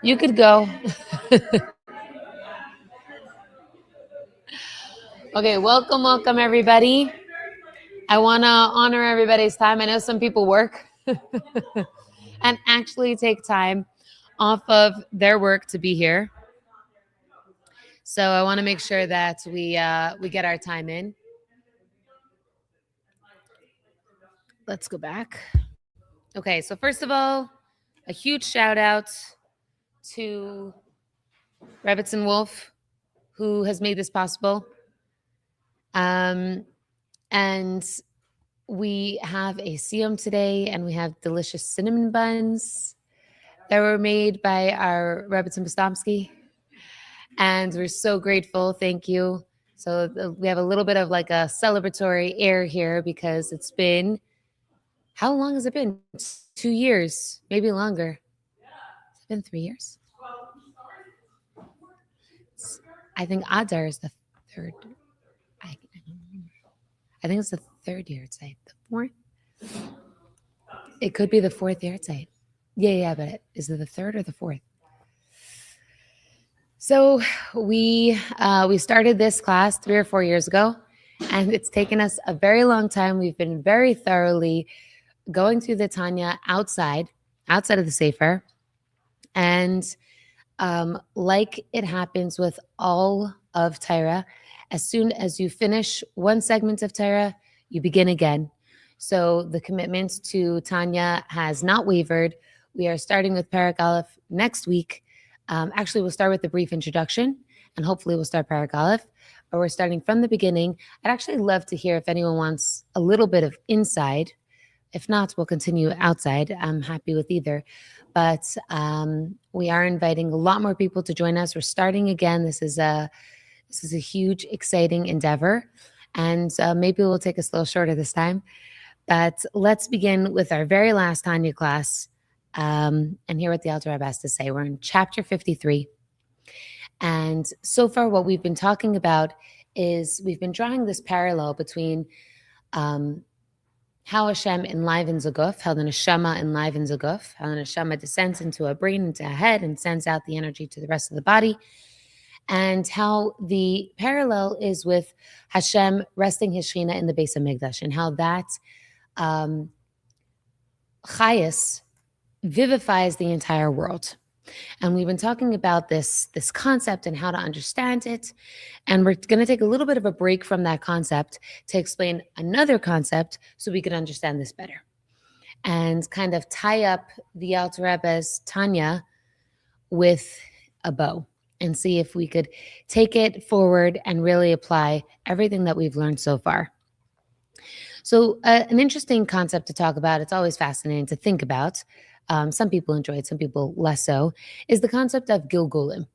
You could go. Okay, welcome, everybody. I want to honor everybody's time. I know some people work and actually take time off of their work to be here. So I want to make sure that we get our time in. Let's go back. Okay, so first of all, a huge shout out to Rebbitzin Wolf, who has made this possible. And we have a siyum today, and we have delicious cinnamon buns that were made by our Rebbitzin Postomsky. And we're so grateful. Thank you. So we have a little bit of like a celebratory air here because it's been, how long has it been? 2 years, maybe longer. It's been 3 years. I think Adar is the third. I think it's the third year it's the fourth. It could be the fourth year it's Yeah, but is it the third or the fourth? So we started this class 3 or 4 years ago, and it's taken us a very long time. We've been very thoroughly going through the Tanya outside of the Sefer. And like it happens with all of Torah, as soon as you finish one segment of Torah, you begin again. So the commitment to Tanya has not wavered. We are starting with Perek Aleph next week. Actually, we'll start with a brief introduction, and hopefully we'll start Perek Aleph. But we're starting from the beginning. I'd actually love to hear if anyone wants a little bit of inside. If not, we'll continue outside. I'm happy with either. But we are inviting a lot more people to join us. We're starting again. This is a huge, exciting endeavor. And maybe we'll take us a little shorter this time. But let's begin with our very last Tanya class and hear what the Alter Rebbe has to say. We're in chapter 53. And so far what we've been talking about is we've been drawing this parallel between how Hashem enlivens a guf, how the neshama enlivens a guf, how the neshama descends into a brain, into a head, and sends out the energy to the rest of the body, and how the parallel is with Hashem resting his Shekhinah in the Beis HaMikdash, and how that chayas vivifies the entire world. And we've been talking about this concept and how to understand it. And we're going to take a little bit of a break from that concept to explain another concept so we can understand this better. And kind of tie up the Alter Rebbe's Tanya with a bow and see if we could take it forward and really apply everything that we've learned so far. So an interesting concept to talk about, it's always fascinating to think about. Some people enjoy it, some people less so, is the concept of Gilgulim.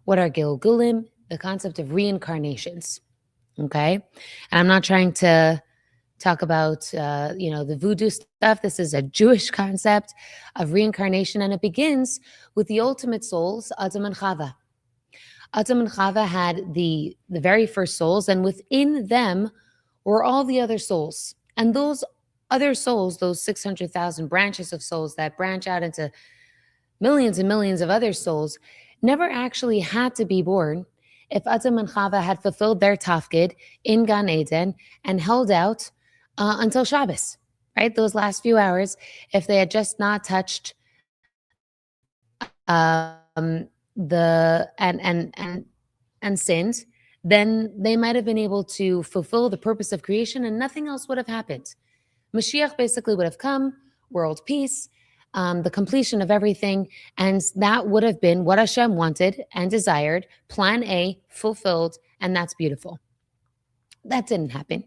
What are Gilgulim? The concept of reincarnations, okay? And I'm not trying to talk about, the voodoo stuff. This is a Jewish concept of reincarnation, and it begins with the ultimate souls, Adam and Chava. Adam and Chava had the very first souls, and within them were all the other souls. And those other souls, those 600,000 branches of souls that branch out into millions and millions of other souls, never actually had to be born if Adam and Chava had fulfilled their tafkid in Gan Eden and held out until Shabbos, right? Those last few hours, if they had just not touched and sinned, then they might have been able to fulfill the purpose of creation and nothing else would have happened. Mashiach basically would have come, world peace, the completion of everything, and that would have been what Hashem wanted and desired, plan A, fulfilled, and that's beautiful. That didn't happen.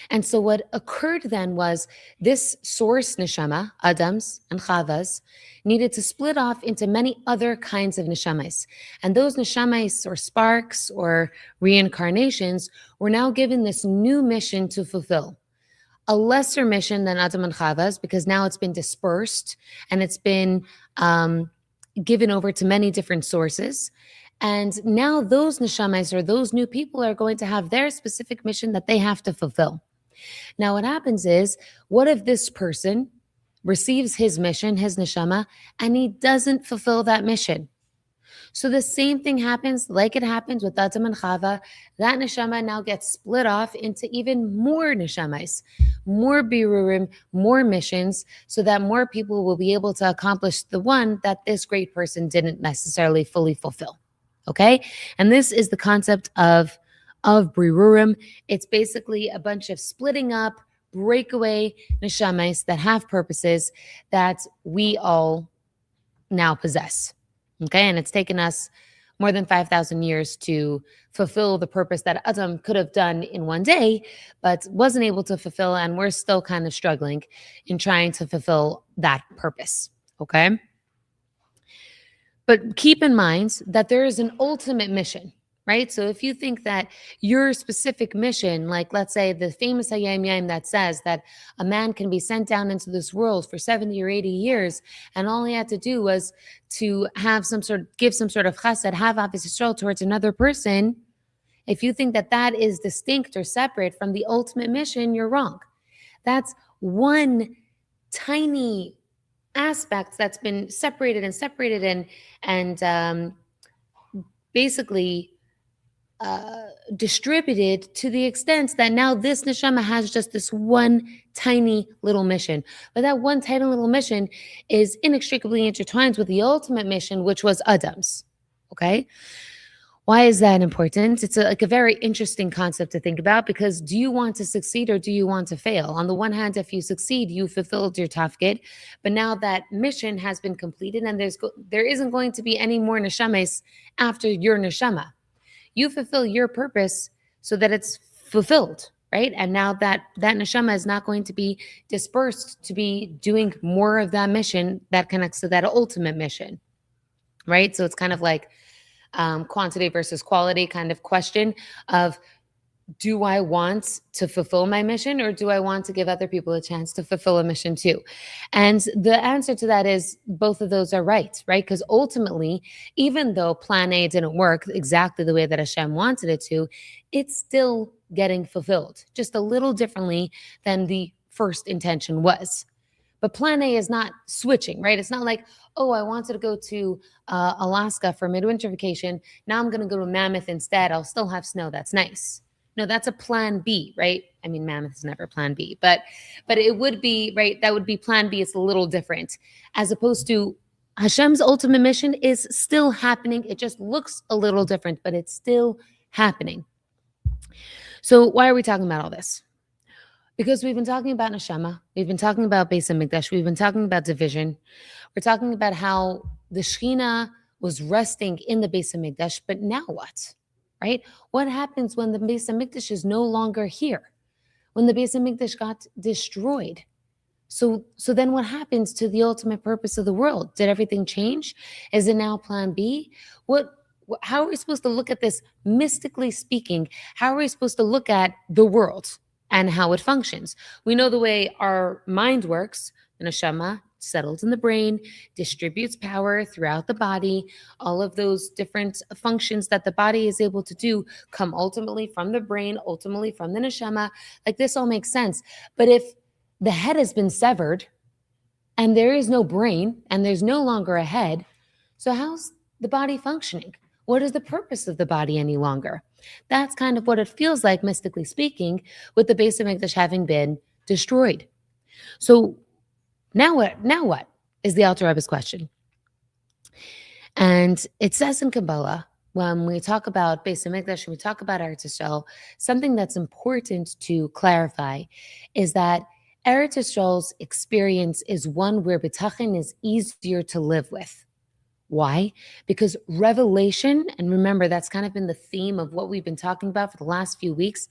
And so what occurred then was this source neshama, Adam's and Chava's, needed to split off into many other kinds of neshamas. And those neshamas or sparks or reincarnations were now given this new mission to fulfill. A lesser mission than Adam and Chava's, because now it's been dispersed and it's been given over to many different sources. And now those neshamas or those new people are going to have their specific mission that they have to fulfill. Now what happens is, what if this person receives his mission, his neshama, and he doesn't fulfill that mission. So the same thing happens like it happens with Adam and Chava. That neshama now gets split off into even more neshamas, more birurim, more missions, so that more people will be able to accomplish the one that this great person didn't necessarily fully fulfill. Okay? And this is the concept of birurim. It's basically a bunch of splitting up, breakaway neshamas that have purposes that we all now possess. Okay, and it's taken us more than 5,000 years to fulfill the purpose that Adam could have done in one day, but wasn't able to fulfill, and we're still kind of struggling in trying to fulfill that purpose. Okay, but keep in mind that there is an ultimate mission, right? So if you think that your specific mission, like let's say the famous Hayam Yam that says that a man can be sent down into this world for 70 or 80 years, and all he had to do was to have give some sort of chesed, have Ahavas Yisrael towards another person, if you think that that is distinct or separate from the ultimate mission, you're wrong. That's one tiny aspect that's been separated and basically distributed to the extent that now this neshama has just this one tiny little mission. But that one tiny little mission is inextricably intertwined with the ultimate mission, which was Adam's. Okay? Why is that important? It's like a very interesting concept to think about, because do you want to succeed or do you want to fail? On the one hand, if you succeed, you fulfilled your tafkid, but now that mission has been completed and there isn't going to be any more neshames after your neshama. You fulfill your purpose so that it's fulfilled, right? And now that neshama is not going to be dispersed to be doing more of that mission that connects to that ultimate mission, right? So it's kind of like quantity versus quality kind of question of, do I want to fulfill my mission or do I want to give other people a chance to fulfill a mission too? And the answer to that is both of those are right? Because ultimately, even though plan A didn't work exactly the way that Hashem wanted it to, it's still getting fulfilled, just a little differently than the first intention was. But plan A is not switching, right? It's not like, oh, I wanted to go to Alaska for midwinter vacation. Now I'm going to go to Mammoth instead. I'll still have snow. That's nice. No, that's a plan B, right? I mean, Mammoth is never plan B, but it would be, right? That would be plan B. It's a little different, as opposed to Hashem's ultimate mission is still happening. It just looks a little different, but it's still happening. So why are we talking about all this? Because we've been talking about neshama, we've been talking about Beis Hamikdash, we've been talking about division. We're talking about how the Shekhinah was resting in the Beis Hamikdash, but now what? Right? What happens when the Beis Hamikdash is no longer here? When the Beis Hamikdash got destroyed? So then what happens to the ultimate purpose of the world? Did everything change? Is it now plan B? How are we supposed to look at this mystically speaking? How are we supposed to look at the world and how it functions? We know the way our mind works. The neshama settles in the brain, distributes power throughout the body. All of those different functions that the body is able to do come ultimately from the brain, ultimately from the neshama. Like, this all makes sense. But if the head has been severed and there is no brain and there's no longer a head, so how's the body functioning? What is the purpose of the body any longer? That's kind of what it feels like, mystically speaking, with the Beis Hamikdash having been destroyed. So now what is the Alter Rebbe's question? And it says in Kabbalah, when we talk about Beis Hamikdash and we talk about Eretz Yisrael, something that's important to clarify is that Eretz Yisrael's experience is one where bitachon is easier to live with. Why? Because revelation, and remember, that's kind of been the theme of what we've been talking about for the last few weeks,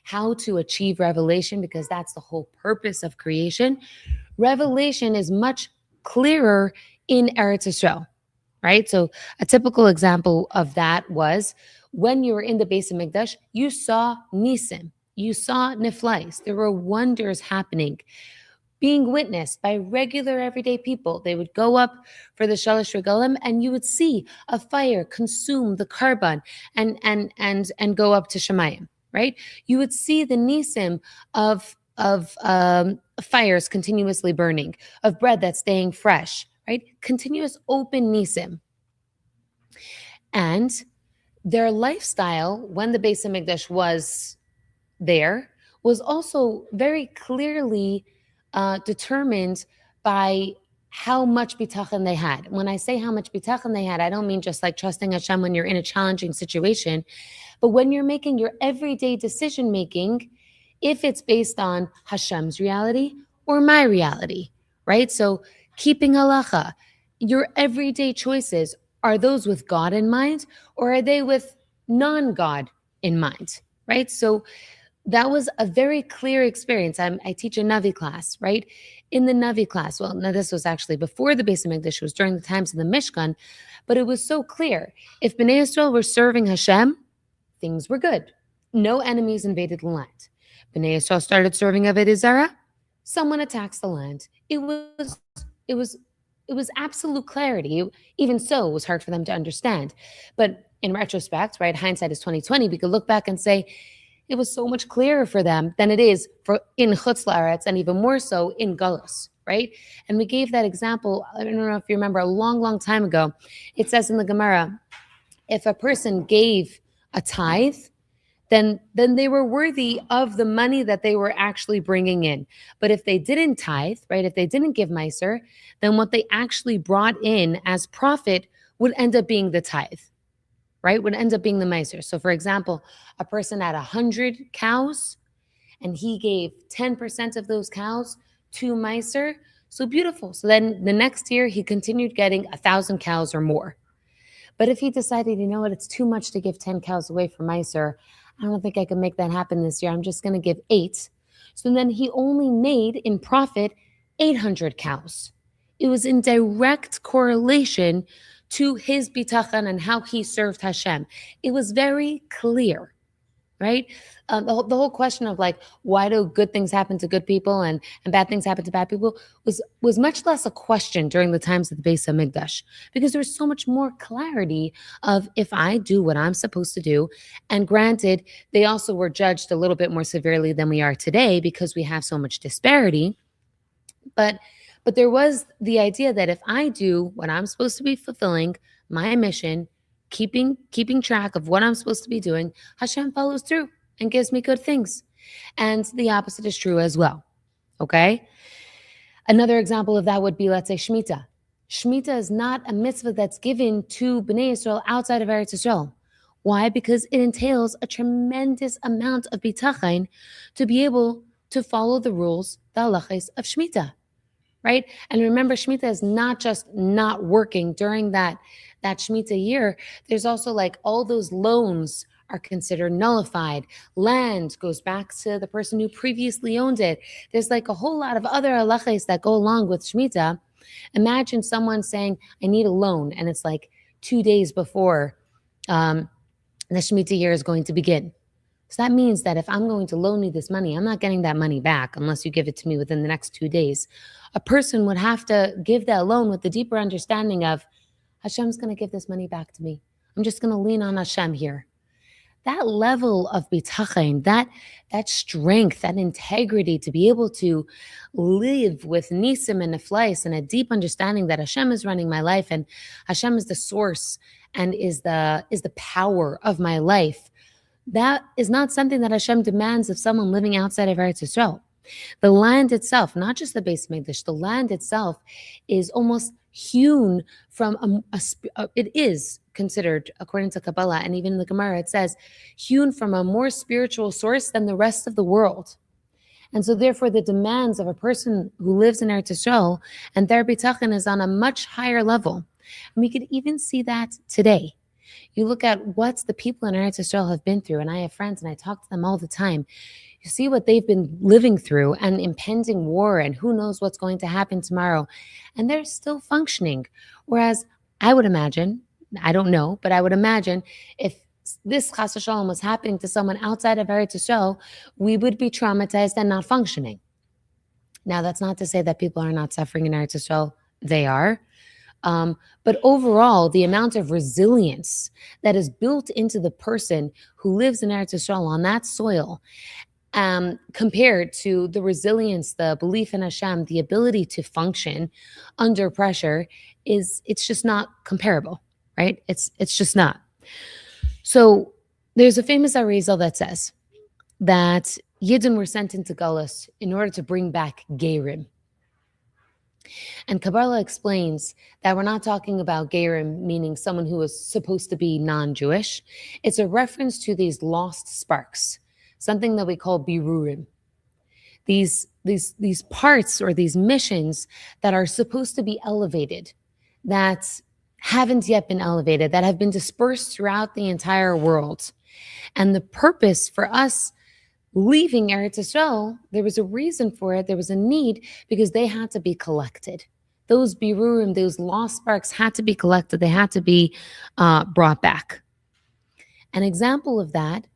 how to achieve revelation, because that's the whole purpose of creation. Revelation is much clearer in Eretz Yisrael, right? So a typical example of that was when you were in the Beis Hamikdash, you saw nisim, you saw niflais. There were wonders happening, being witnessed by regular everyday people. They would go up for the Shalosh Regalim and you would see a fire consume the carbon and go up to Shemayim, right? You would see the nisim of fires continuously burning, of bread that's staying fresh, right? Continuous open nisim. And their lifestyle when the Beis Hamikdash was there was also very clearly determined by how much bitachon they had. When I say how much bitachon they had, I don't mean just like trusting Hashem when you're in a challenging situation, but when you're making your everyday decision making, if it's based on Hashem's reality or my reality, right? So keeping halacha, your everyday choices, are those with God in mind or are they with non-God in mind, right? So that was a very clear experience. I teach a Navi class, right? In the Navi class, well, now this was actually before the Beis Hamikdash, was during the times of the Mishkan, but it was so clear. If Bnei Yisrael were serving Hashem, things were good. No enemies invaded the land. Bnei Yisrael started serving Avodah Zarah, someone attacks the land. It was absolute clarity. Even so, it was hard for them to understand. But in retrospect, right, hindsight is 2020. We could look back and say it was so much clearer for them than it is for in Chutz La'aretz, and even more so in Galus, right? And we gave that example. I don't know if you remember, a long, long time ago. It says in the Gemara, if a person gave a tithe, then they were worthy of the money that they were actually bringing in. But if they didn't tithe, right, if they didn't give Meiser, then what they actually brought in as profit would end up being the tithe, right, would end up being the Meiser. So for example, a person had 100 cows and he gave 10% of those cows to Meiser. So beautiful. So then the next year he continued getting 1,000 cows or more. But if he decided, you know what, it's too much to give 10 cows away for Meiser, I don't think I can make that happen this year. I'm just going to give 8. So then he only made in profit 800 cows. It was in direct correlation to his bitachon and how he served Hashem. It was very clear, right? The whole question of like, why do good things happen to good people and bad things happen to bad people was much less a question during the times of the Beis Hamikdash, because there was so much more clarity of if I do what I'm supposed to do. And granted, they also were judged a little bit more severely than we are today because we have so much disparity. But there was the idea that if I do what I'm supposed to be fulfilling, my mission, keeping track of what I'm supposed to be doing, Hashem follows through and gives me good things. And the opposite is true as well. Okay? Another example of that would be, let's say, Shemitah. Shemitah is not a mitzvah that's given to Bnei Yisrael outside of Eretz Yisrael. Why? Because it entails a tremendous amount of bitachon to be able to follow the rules, the halachos of Shemitah. Right? And remember, Shemitah is not just not working during that Shemitah year. There's also like all those loans are considered nullified. Land goes back to the person who previously owned it. There's like a whole lot of other halachos that go along with Shemitah. Imagine someone saying, I need a loan, and it's like 2 days before the Shemitah year is going to begin. So that means that if I'm going to loan you this money, I'm not getting that money back unless you give it to me within the next 2 days. A person would have to give that loan with the deeper understanding of Hashem's going to give this money back to me. I'm just going to lean on Hashem here. That level of bitachon, that strength, that integrity to be able to live with nisim and neflais and a deep understanding that Hashem is running my life and Hashem is the source and is the power of my life. That is not something that Hashem demands of someone living outside of Eretz Yisrael. The land itself, not just the Beis Hamikdash, the land itself is almost hewn from it is considered, according to Kabbalah, and even in the Gemara, it says, hewn from a more spiritual source than the rest of the world. And so therefore, the demands of a person who lives in Eretz Yisrael and their bitachon is on a much higher level. And we could even see that today. You look at what the people in Eretz Yisrael have been through, and I have friends and I talk to them all the time. You see what they've been living through and impending war and who knows what's going to happen tomorrow. And they're still functioning. Whereas I would imagine, I don't know, but I would imagine if this chas v'shalom was happening to someone outside of Eretz Yisrael, we would be traumatized and not functioning. Now, that's not to say that people are not suffering in Eretz Yisrael. They are. But overall, the amount of resilience that is built into the person who lives in Eretz Yisrael on that soil, compared to the resilience, the belief in Hashem, the ability to function under pressure, it's just not comparable, right? It's just not. So there's a famous Arizal that says that Yidden were sent into Gullus in order to bring back Gerim. And Kabbalah explains that we're not talking about Gerim, meaning someone who was supposed to be non-Jewish. It's a reference to these lost sparks, something that we call birurim. These parts or these missions that are supposed to be elevated, that haven't yet been elevated, that have been dispersed throughout the entire world. And the purpose for us leaving Eretz Yisrael, there was a reason for it. There was a need because they had to be collected. Those birurim, those lost sparks had to be collected. They had to be brought back. An example of that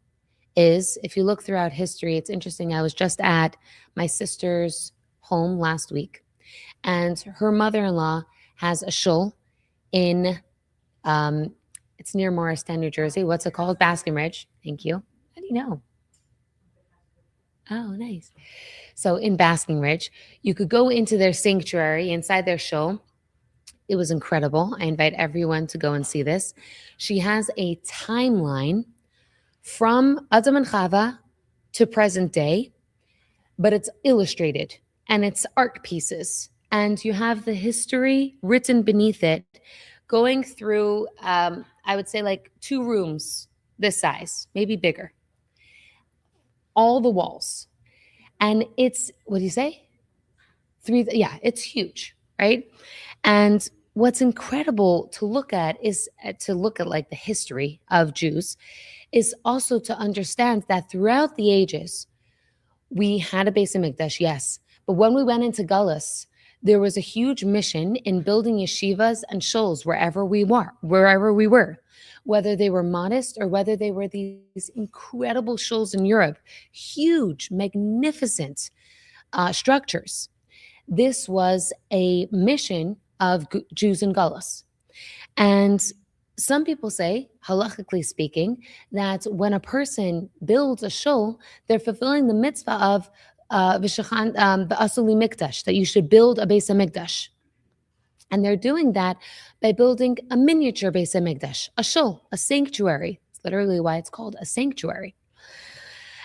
is, if you look throughout history, it's interesting. I was just at my sister's home last week, and her mother-in-law has a shul in, it's near Morristown, New Jersey. What's it called? Baskin Ridge. Thank you. How do you know? Oh, nice. So in Basking Ridge, you could go into their sanctuary inside their shul. It was incredible. I invite everyone to go and see this. She has a timeline from Adam and Chava to present day, but it's illustrated and it's art pieces. And you have the history written beneath it, going through, I would say like 2 rooms this size, maybe bigger. All the walls. And it's, what do you say? 3, yeah, it's huge, right? And what's incredible to look at is like the history of Jews, is also to understand that throughout the ages, we had a Beis HaMikdash, yes. But when we went into Gullus, there was a huge mission in building yeshivas and shuls wherever we were, whether they were modest or whether they were these incredible shuls in Europe, huge, magnificent structures. This was a mission of Jews in Gullus. And some people say, halachically speaking, that when a person builds a shul, they're fulfilling the mitzvah of the Asuli Mikdash, that you should build a Beis HaMikdash. And they're doing that by building a miniature Beis HaMikdash, a shul, a sanctuary. It's literally why it's called a sanctuary.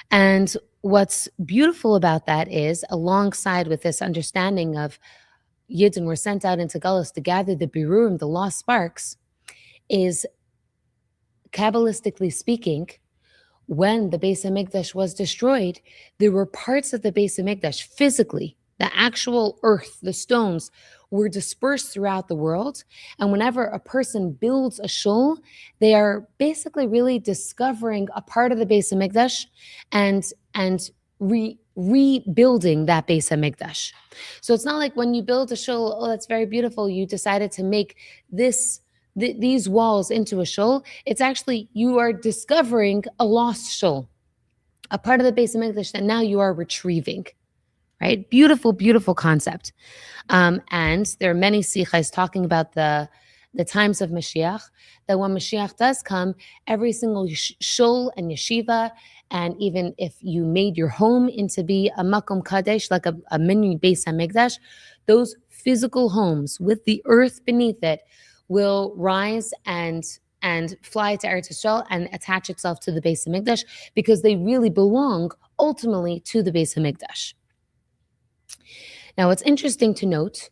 And what's beautiful about that is, alongside with this understanding of Yidden were sent out into Gullus to gather the birurim, the lost sparks, is, Kabbalistically speaking, when the Beis HaMikdash was destroyed, there were parts of the Beis HaMikdash physically, the actual earth, the stones, were dispersed throughout the world. And whenever a person builds a shul, they are basically really discovering a part of the Beis HaMikdash and rebuilding that Beis HaMikdash. So it's not like when you build a shul, oh, that's very beautiful, you decided to make these walls into a shul. It's actually, you are discovering a lost shul, a part of the Beis HaMikdash that now you are retrieving, right? Beautiful, beautiful concept. And there are many sichos talking about the times of Mashiach, that when Mashiach does come, every single shul and yeshiva, and even if you made your home into be a makom kadesh, like a mini Beis HaMikdash, those physical homes with the earth beneath it will rise and fly to Eretz Yisrael and attach itself to the Beis HaMikdash, because they really belong ultimately to the Beis HaMikdash. Now, what's interesting to note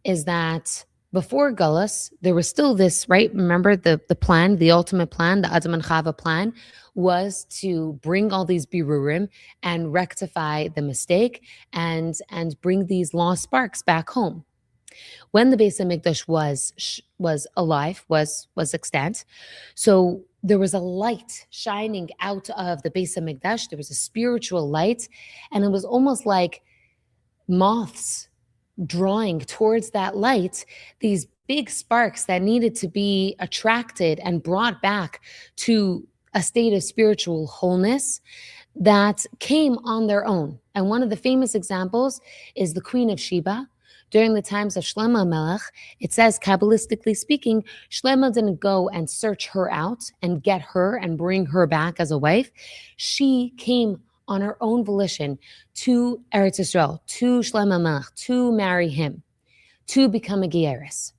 is that before Gullus, there was still this, right? Remember the plan, the ultimate plan, the Adam and Chava plan, was to bring all these birurim and rectify the mistake and bring these lost sparks back home. When the Beis HaMikdash was alive, was extant, so there was a light shining out of the Beis HaMikdash. There was a spiritual light, and it was almost like moths drawing towards that light, these big sparks that needed to be attracted and brought back to a state of spiritual wholeness that came on their own. And one of the famous examples is the Queen of Sheba. During the times of Shlomo Melech, it says, Kabbalistically speaking, Shlomo didn't go and search her out and get her and bring her back as a wife. She came on her own volition to Eretz Yisrael, to Shlomo Melech, to marry him, to become a Gieris.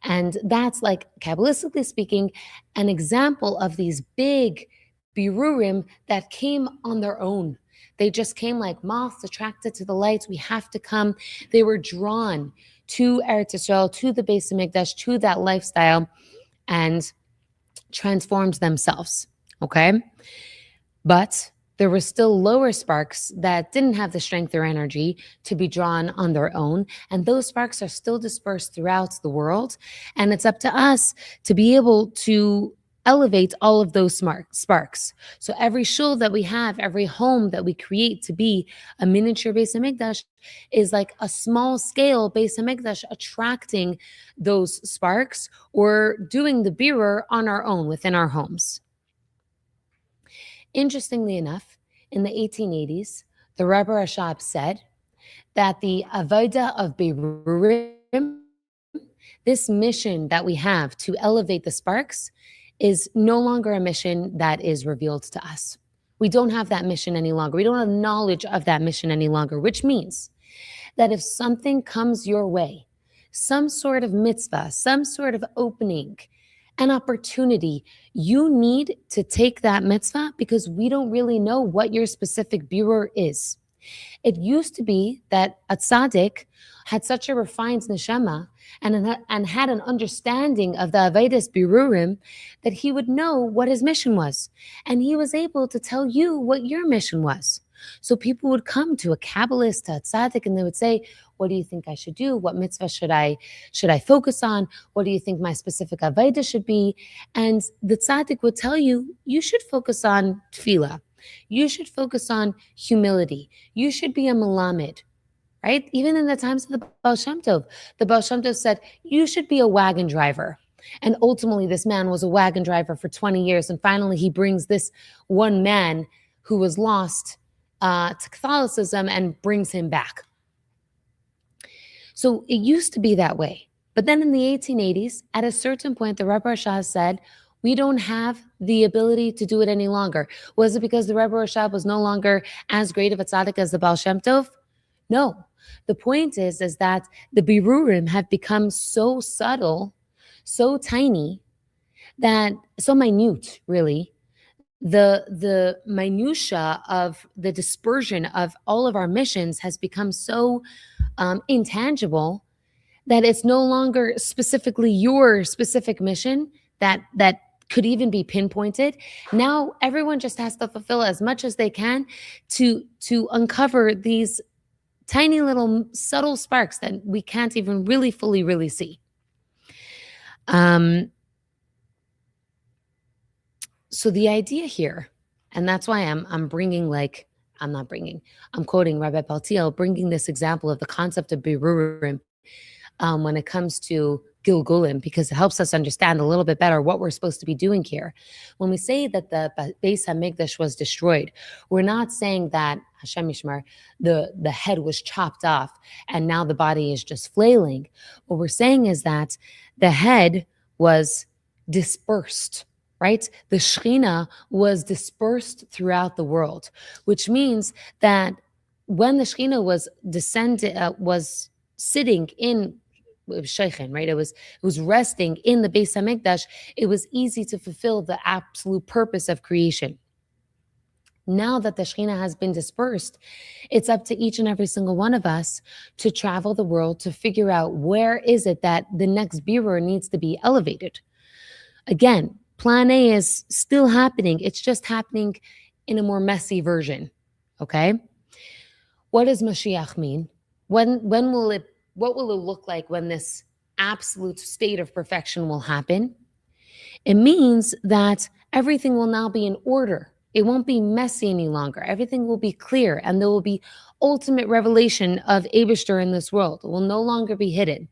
And that's, like, Kabbalistically speaking, an example of these big birurim that came on their own. They just came like moths attracted to the lights. We have to come. They were drawn to Eretz Yisrael, to the Beis Hamikdash, to that lifestyle, and transformed themselves. Okay? But there were still lower sparks that didn't have the strength or energy to be drawn on their own. And those sparks are still dispersed throughout the world. And it's up to us to be able to elevate all of those sparks. So every shul that we have, every home that we create to be a miniature Beis Hamikdash is like a small scale Beis Hamikdash, attracting those sparks or doing the birur on our own within our homes. Interestingly enough, in the 1880s, the Rebbe Rashab said that the avodah of birurim, this mission that we have to elevate the sparks, is no longer a mission that is revealed to us. We don't have that mission any longer. We don't have knowledge of that mission any longer, which means that if something comes your way, some sort of mitzvah, some sort of opening, an opportunity, you need to take that mitzvah, because we don't really know what your specific birur is. It used to be that a tzaddik had such a refined neshama and had an understanding of the Avodas Birurim that he would know what his mission was. And he was able to tell you what your mission was. So people would come to a Kabbalist, to a tzaddik, and they would say, what do you think I should do? What mitzvah should I focus on? What do you think my specific avodah should be? And the tzaddik would tell you, you should focus on tefillah. You should focus on humility. You should be a melamed, right? Even in the times of the Baal Shem Tov, the Baal Shem Tov said, you should be a wagon driver. And ultimately, this man was a wagon driver for 20 years. And finally, he brings this one man who was lost to Catholicism and brings him back. So it used to be that way. But then in the 1880s, at a certain point, the Rebbe Rashab said, we don't have the ability to do it any longer. Was it because the Rebbe Rashab was no longer as great of a tzaddik as the Baal Shem Tov? No. The point is that the birurim have become so subtle, so tiny, that so minute, really. The minutia of the dispersion of all of our missions has become so intangible that it's no longer specifically your specific mission that could even be pinpointed. Now everyone just has to fulfill as much as they can to uncover these tiny little subtle sparks that we can't even really fully see. So the idea here, and that's why I'm quoting Rabbi Paltiel, bringing this example of the concept of birurim when it comes to Gilgulim, because it helps us understand a little bit better what we're supposed to be doing here. When we say that the Beis Hamikdash was destroyed, we're not saying that, Hashem Yishmar, the head was chopped off and now the body is just flailing. What we're saying is that the head was dispersed, right? The Shekhinah was dispersed throughout the world, which means that when the Shekhinah was sitting in Sheichen, right? It was resting in the Beis Hamikdash. It was easy to fulfill the absolute purpose of creation. Now that the Shekhinah has been dispersed, it's up to each and every single one of us to travel the world to figure out where is it that the next birur needs to be elevated. Again, Plan A is still happening. It's just happening in a more messy version. Okay? What does Mashiach mean? What will it look like when this absolute state of perfection will happen? It means that everything will now be in order. It won't be messy any longer. Everything will be clear, and there will be ultimate revelation of Eibishter in this world. It will no longer be hidden.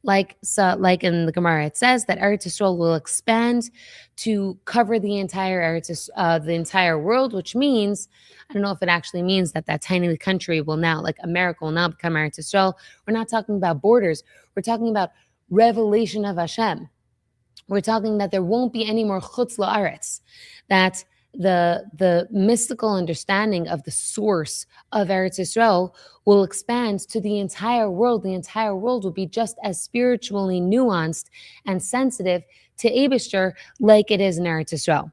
Like in the Gemara, it says that Eretz Yisrael will expand to cover the entire world, which means, I don't know if it actually means that tiny country will now, like America, will now become Eretz Yisrael. We're not talking about borders. We're talking about revelation of Hashem. We're talking that there won't be any more chutz la'aretz, that the mystical understanding of the source of Eretz Yisrael will expand to the entire world. The entire world will be just as spiritually nuanced and sensitive to Eibishter like it is in Eretz Yisrael.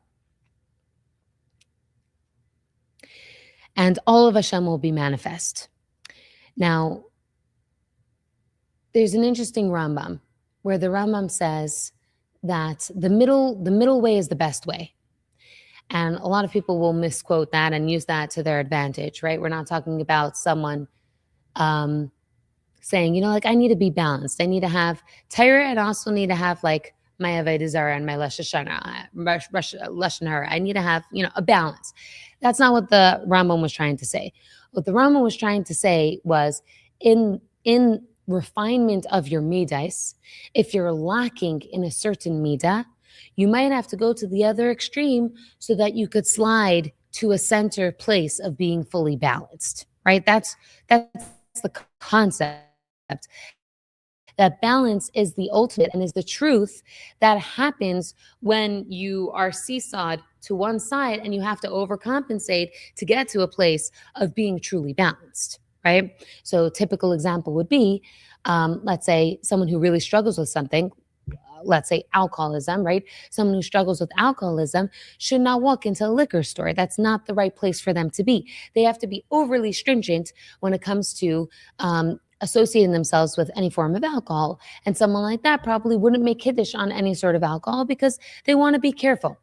And all of Hashem will be manifest. Now, there's an interesting Rambam where the Rambam says that the middle way is the best way. And a lot of people will misquote that and use that to their advantage, right? We're not talking about someone saying, like, I need to be balanced. I need to have Torah and also need to have like my Avodah Zarah and my Lashon Hara. I need to have, a balance. That's not what the Rambam was trying to say. What the Rambam was trying to say was in refinement of your midas, if you're lacking in a certain midah, you might have to go to the other extreme so that you could slide to a center place of being fully balanced, right? That's the concept. That balance is the ultimate and is the truth that happens when you are seesawed to one side and you have to overcompensate to get to a place of being truly balanced, right? So a typical example would be, let's say someone who really struggles with something, let's say alcoholism, right? Someone who struggles with alcoholism should not walk into a liquor store. That's not the right place for them to be. They have to be overly stringent when it comes to associating themselves with any form of alcohol. And someone like that probably wouldn't make Kiddush on any sort of alcohol because they want to be careful.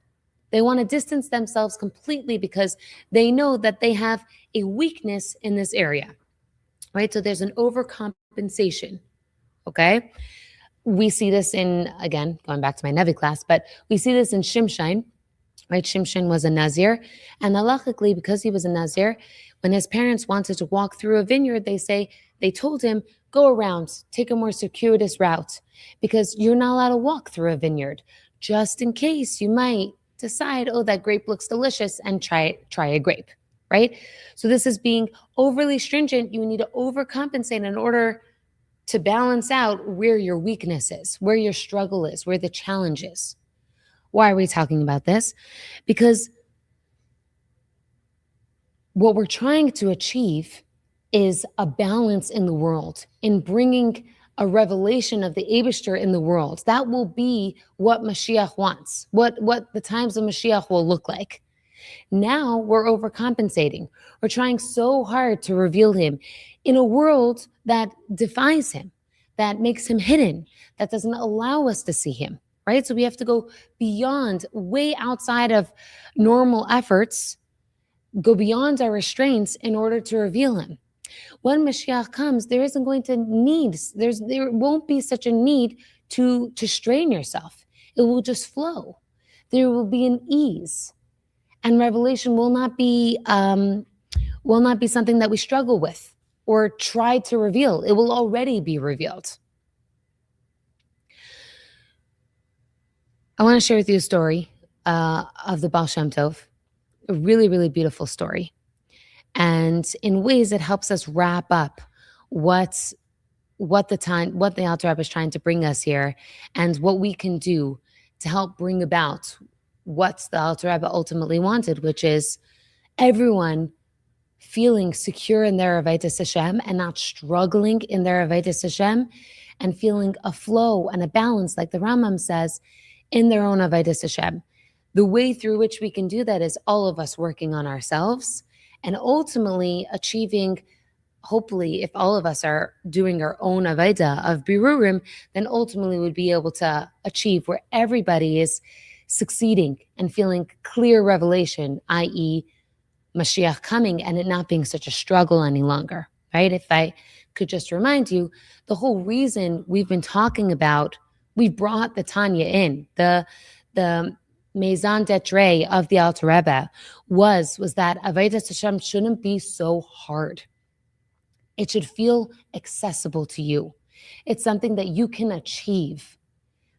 They want to distance themselves completely because they know that they have a weakness in this area, right? So there's an overcompensation, okay? We see this in, again, going back to my Nevi class, but we see this in Shimshon, right? Shimshon was a Nazir, and halachically, because he was a Nazir, when his parents wanted to walk through a vineyard, they told him, go around, take a more circuitous route, because you're not allowed to walk through a vineyard, just in case you might decide, oh, that grape looks delicious, and try a grape, right? So this is being overly stringent. You need to overcompensate in order to balance out where your weakness is, where your struggle is, where the challenge is. Why are we talking about this? Because what we're trying to achieve is a balance in the world, in bringing a revelation of the Eibishter in the world. That will be what Mashiach wants, what the times of Mashiach will look like. Now we're overcompensating. We're trying so hard to reveal him in a world that defies him, that makes him hidden, that doesn't allow us to see him, right? So we have to go beyond, way outside of normal efforts, go beyond our restraints in order to reveal him. When Mashiach comes, there won't be such a need to strain yourself. It will just flow. There will be an ease. And revelation will not be something that we struggle with or try to reveal. It will already be revealed. I want to share with you a story of the Baal Shem Tov, a really, really beautiful story. And in ways it helps us wrap up what the Alter Rebbe is trying to bring us here and what we can do to help bring about what the Alter Rebbe ultimately wanted, which is everyone feeling secure in their Avodas Hashem and not struggling in their Avodas Hashem, and feeling a flow and a balance, like the Rambam says, in their own Avodas Hashem. The way through which we can do that is all of us working on ourselves and ultimately achieving, hopefully, if all of us are doing our own Avodah of Birurim, then ultimately we'd be able to achieve where everybody is succeeding and feeling clear revelation, i.e., Mashiach coming and it not being such a struggle any longer, right? If I could just remind you, the whole reason we've been talking about, we brought the Tanya in, the Maison d'etre of the Alter Rebbe was that Avodas Hashem shouldn't be so hard. It should feel accessible to you. It's something that you can achieve,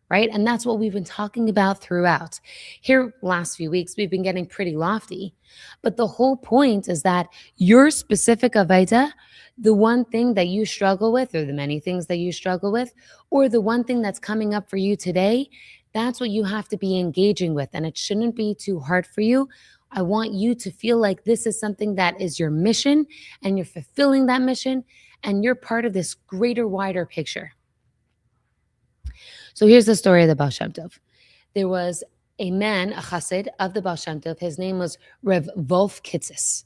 right? And that's what we've been talking about throughout. Here, last few weeks, we've been getting pretty lofty, but the whole point is that your specific Avodah, the one thing that you struggle with, or the many things that you struggle with, or the one thing that's coming up for you today, that's what you have to be engaging with. And it shouldn't be too hard for you. I want you to feel like this is something that is your mission and you're fulfilling that mission and you're part of this greater, wider picture. So here's the story of the Baal Shem Tov. There was a man, a chassid of the Baal Shem Tov. His name was Rev Wolf Kitzis.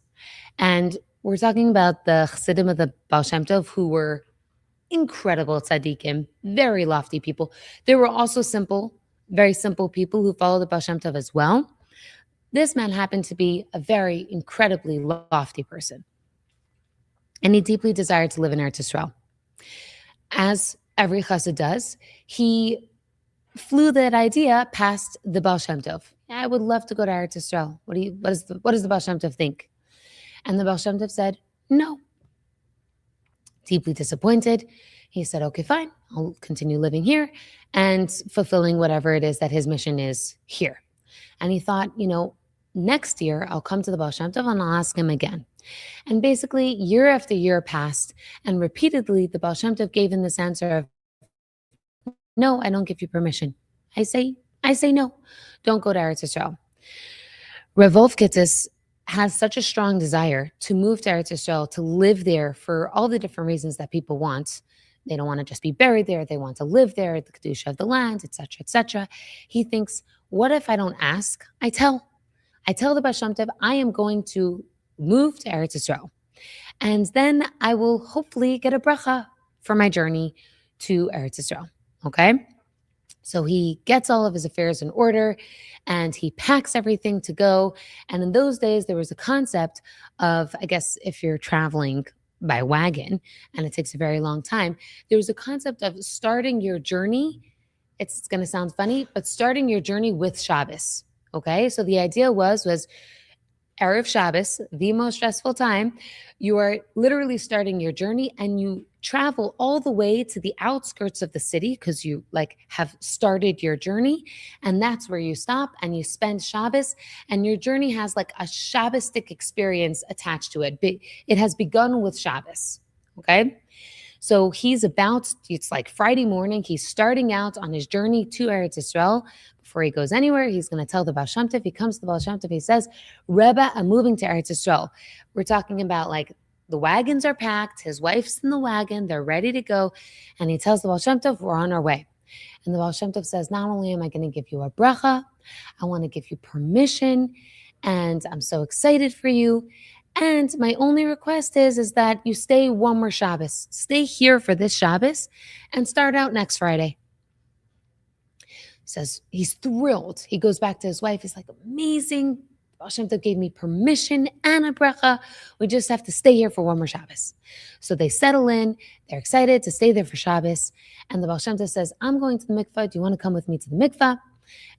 And we're talking about the chassidim of the Baal Shem Tov who were incredible tzaddikim, very lofty people. There were also very simple people who followed the Baal Shem Tov as well. This man happened to be a very incredibly lofty person. And he deeply desired to live in Eretz Yisrael. As every chassid does, he flew that idea past the Baal Shem Tov. I would love to go to Eretz Yisrael. What does the Baal Shem Tov think? And the Baal Shem Tov said, no. Deeply disappointed, he said, okay, fine. I'll continue living here and fulfilling whatever it is that his mission is here. And he thought, next year I'll come to the Baal Shem Tov and I'll ask him again. And basically, year after year passed, and repeatedly the Baal Shem Tov gave him this answer of, no, I don't give you permission. I say no. Don't go to Eretz Yisrael. Rav Wolf Kitzis has such a strong desire to move to Eretz Yisrael, to live there for all the different reasons that people want. They don't want to just be buried there. They want to live there, the kedusha of the land, etc., etc. He thinks, what if I don't ask? I tell the Baal Shem Tov, I am going to move to Eretz Yisrael. And then I will hopefully get a bracha for my journey to Eretz Yisrael. Okay? So he gets all of his affairs in order and he packs everything to go. And in those days, there was a concept of, I guess, if you're traveling by wagon and it takes a very long time, there was a concept of starting your journey. It's going to sound funny, but starting your journey with Shabbos. Okay? So the idea was Erev Shabbos, the most stressful time, you are literally starting your journey and you travel all the way to the outskirts of the city because you have started your journey, and that's where you stop and you spend Shabbos, and your journey has like a Shabbostic experience attached to it. It has begun with Shabbos, okay? So it's like Friday morning, he's starting out on his journey to Eretz Yisrael. Before he goes anywhere, he's going to tell the Baal Shem Tov. He comes to the Baal Shem Tov, he says, Rebbe, I'm moving to Eretz Yisrael. We're talking about the wagons are packed, his wife's in the wagon, they're ready to go. And he tells the Baal Shem Tov, we're on our way. And the Baal Shem Tov says, not only am I going to give you a bracha, I want to give you permission, and I'm so excited for you. And my only request is that you stay one more Shabbos. Stay here for this Shabbos and start out next Friday. He says he's thrilled. He goes back to his wife. He's like, amazing. Baal Shem Tov gave me permission and a bracha. We just have to stay here for one more Shabbos. So they settle in. They're excited to stay there for Shabbos. And the Baal Shem Tov says, I'm going to the mikvah. Do you want to come with me to the mikvah?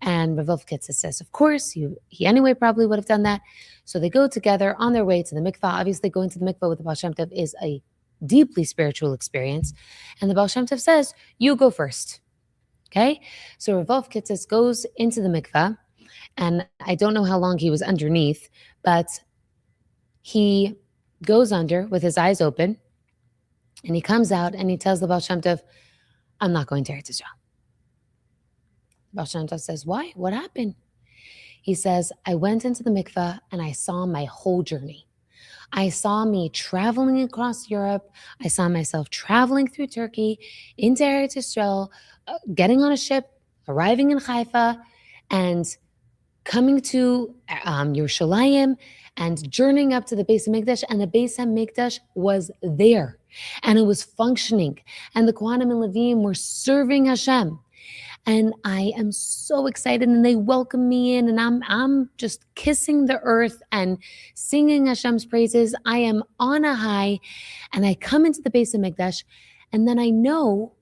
And Rav Wolf Kitzis says, of course. He anyway probably would have done that. So they go together on their way to the mikvah. Obviously, going to the mikvah with the Baal Shem Tov is a deeply spiritual experience. And the Baal Shem Tov says, you go first. Okay? So Rav Wolf Kitzis goes into the mikvah. And I don't know how long he was underneath, but he goes under with his eyes open. And he comes out and he tells the Baal Shem Tov, I'm not going to Eretz Yisrael. Baal Shem Tov says, why? What happened? He says, I went into the mikveh and I saw my whole journey. I saw me traveling across Europe. I saw myself traveling through Turkey into Eretz Yisrael, getting on a ship, arriving in Haifa, and coming to Yerushalayim and journeying up to the Beis HaMikdash, and the Beis HaMikdash was there, and it was functioning, and the Kohanim and Levim were serving Hashem. And I am so excited, and they welcome me in, and I'm just kissing the earth and singing Hashem's praises. I am on a high, and I come into the Beis HaMikdash, and then I know,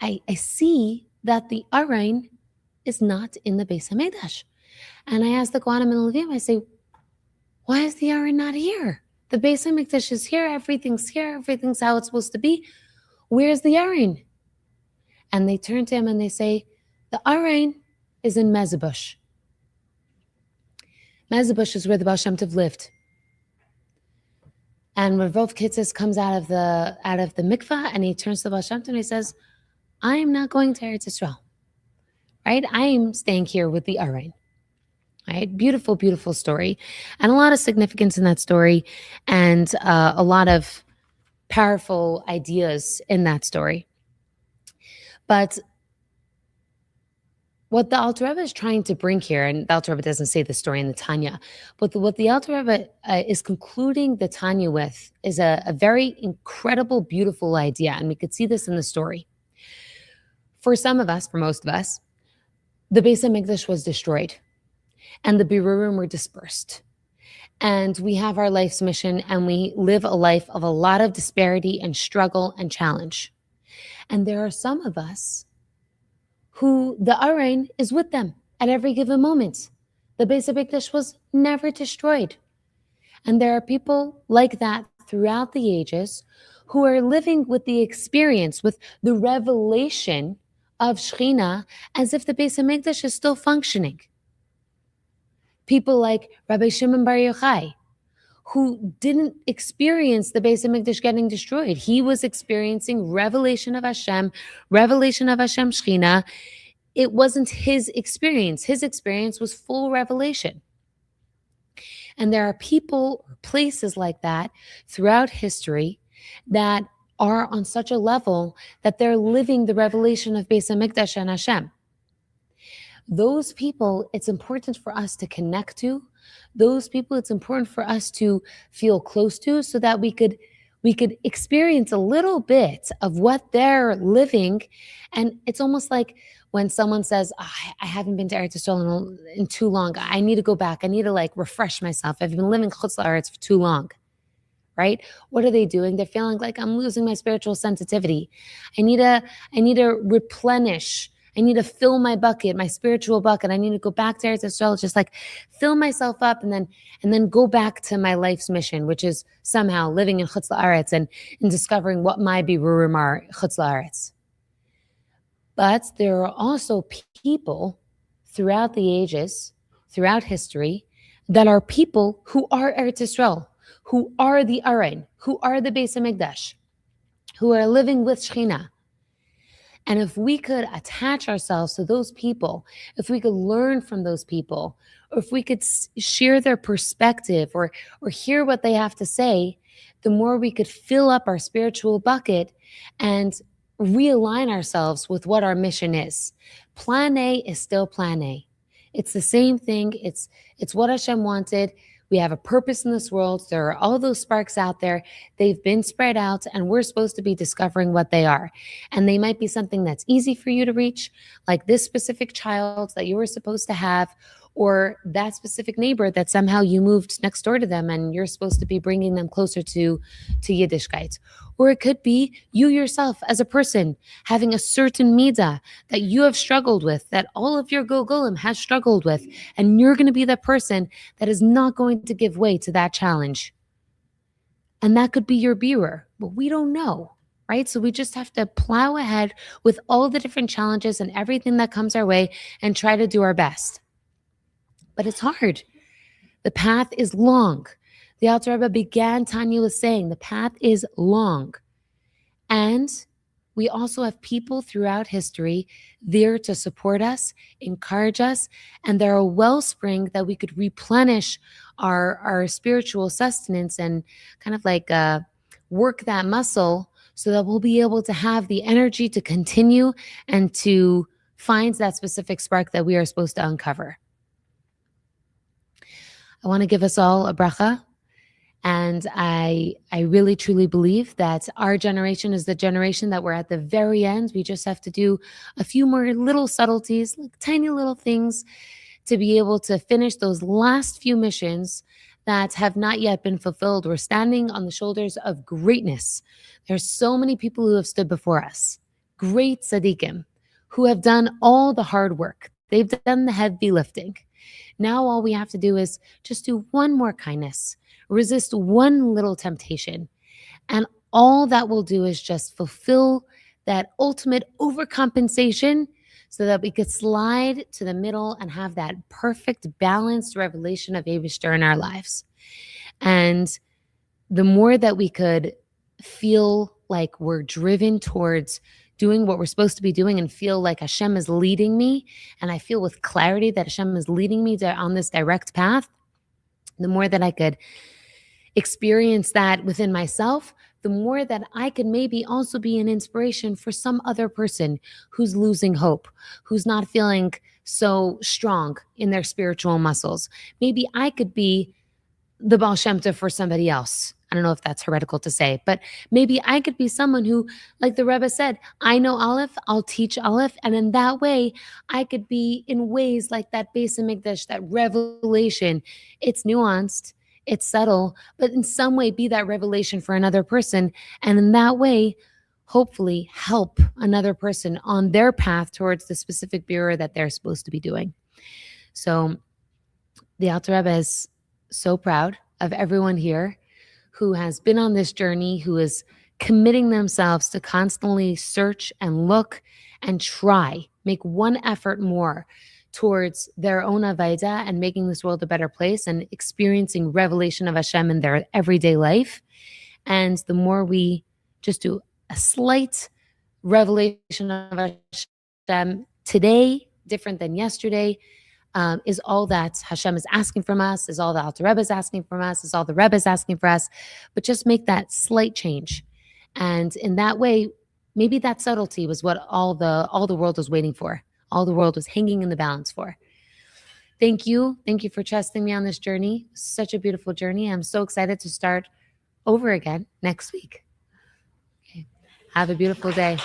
I see that the Aron is not in the Beis HaMikdash. And I ask the Kohanim and Levim, I say, why is the Aron not here? The Beis HaMikdash is here, everything's how it's supposed to be. Where's the Aron? And they turn to him and they say, the Aron is in Mezebush. Mezebush is where the Baal Shem Tov lived. And Rav Wolf Kitzis comes out of the mikvah and he turns to the Baal Shem Tov and he says, I am not going to Eretz Yisrael. Right? I am staying here with the Aron. right? Beautiful, beautiful story, and a lot of significance in that story, and a lot of powerful ideas in that story. But what the Alter Rebbe is trying to bring here, and the Alter Rebbe doesn't say the story in the Tanya, but what the Alter Rebbe is concluding the Tanya with is a very incredible, beautiful idea, and we could see this in the story. For some of us, for most of us, the Beis HaMikdash was destroyed, and the Birurim were dispersed. And we have our life's mission, and we live a life of a lot of disparity and struggle and challenge. And there are some of us who the Arain is with them at every given moment. The Beis HaMikdash was never destroyed. And there are people like that throughout the ages who are living with the experience, with the revelation of Shekhinah, as if the Beis HaMikdash is still functioning. People like Rabbi Shimon Bar Yochai, who didn't experience the Beis HaMikdash getting destroyed. He was experiencing revelation of Hashem Shekhinah. It wasn't his experience. His experience was full revelation. And there are people or places like that throughout history that are on such a level that they're living the revelation of Beis HaMikdash and Hashem. Those people, it's important for us to connect to. Those people, it's important for us to feel close to, so that we could experience a little bit of what they're living. And it's almost like when someone says, I haven't been to Eretz Yisrael in too long. I need to go back. I need to refresh myself. I've been living Chutz La'aretz for too long. Right? What are they doing? They're feeling like, I'm losing my spiritual sensitivity. I need to replenish. I need to fill my bucket, my spiritual bucket. I need to go back to Eretz Yisrael, just fill myself up, and then go back to my life's mission, which is somehow living in Chutz La'aretz and discovering what my birurim are Chutz La'aretz. But there are also people throughout the ages, throughout history, that are people who are Eretz Yisrael, who are the Arain, who are the Beis HaMikdash, who are living with Shekhinah. And if we could attach ourselves to those people, if we could learn from those people, or if we could share their perspective or hear what they have to say, the more we could fill up our spiritual bucket and realign ourselves with what our mission is. Plan A is still plan A. It's the same thing. It's what Hashem wanted. We have a purpose in this world. There are all those sparks out there. They've been spread out, and we're supposed to be discovering what they are. And they might be something that's easy for you to reach, like this specific child that you were supposed to have, or that specific neighbor that somehow you moved next door to them and you're supposed to be bringing them closer to Yiddishkeit. Or it could be you yourself as a person having a certain midah that you have struggled with, that all of your Gilgulim has struggled with, and you're going to be the person that is not going to give way to that challenge. And that could be your birur, but we don't know, right? So we just have to plow ahead with all the different challenges and everything that comes our way and try to do our best. But it's hard. The path is long. The Alter Rebbe began Tanya with saying the path is long. And we also have people throughout history there to support us, encourage us, and they're a wellspring that we could replenish our spiritual sustenance and kind of work that muscle so that we'll be able to have the energy to continue and to find that specific spark that we are supposed to uncover. I want to give us all a bracha, and I really truly believe that our generation is the generation that we're at the very end. We just have to do a few more little subtleties, like tiny little things, to be able to finish those last few missions that have not yet been fulfilled. We're standing on the shoulders of greatness. There's so many people who have stood before us, great tzaddikim, who have done all the hard work. They've done the heavy lifting. Now all we have to do is just do one more kindness, resist one little temptation, and all that will do is just fulfill that ultimate overcompensation so that we could slide to the middle and have that perfect balanced revelation of Eibishter in our lives. And the more that we could feel like we're driven towards doing what we're supposed to be doing and feel like Hashem is leading me, and I feel with clarity that Hashem is leading me on this direct path, the more that I could experience that within myself, the more that I could maybe also be an inspiration for some other person who's losing hope, who's not feeling so strong in their spiritual muscles. Maybe I could be the Baal Shem Tov for somebody else. I don't know if that's heretical to say, but maybe I could be someone who, like the Rebbe said, I know Aleph, I'll teach Aleph. And in that way, I could be in ways like that Beis HaMikdash, that revelation. It's nuanced, it's subtle, but in some way be that revelation for another person. And in that way, hopefully help another person on their path towards the specific birur that they're supposed to be doing. So the Alter Rebbe is so proud of everyone here who has been on this journey, who is committing themselves to constantly search and look and try, make one effort more towards their own Avaida and making this world a better place and experiencing revelation of Hashem in their everyday life. And the more we just do a slight revelation of Hashem today, different than yesterday, is all that Hashem is asking from us, is all the Alter Rebbe is asking from us, is all the Rebbe is asking for us, but just make that slight change. And in that way, maybe that subtlety was what all the world was waiting for. All the world was hanging in the balance for. Thank you. Thank you for trusting me on this journey. Such a beautiful journey. I'm so excited to start over again next week. Okay. Have a beautiful day.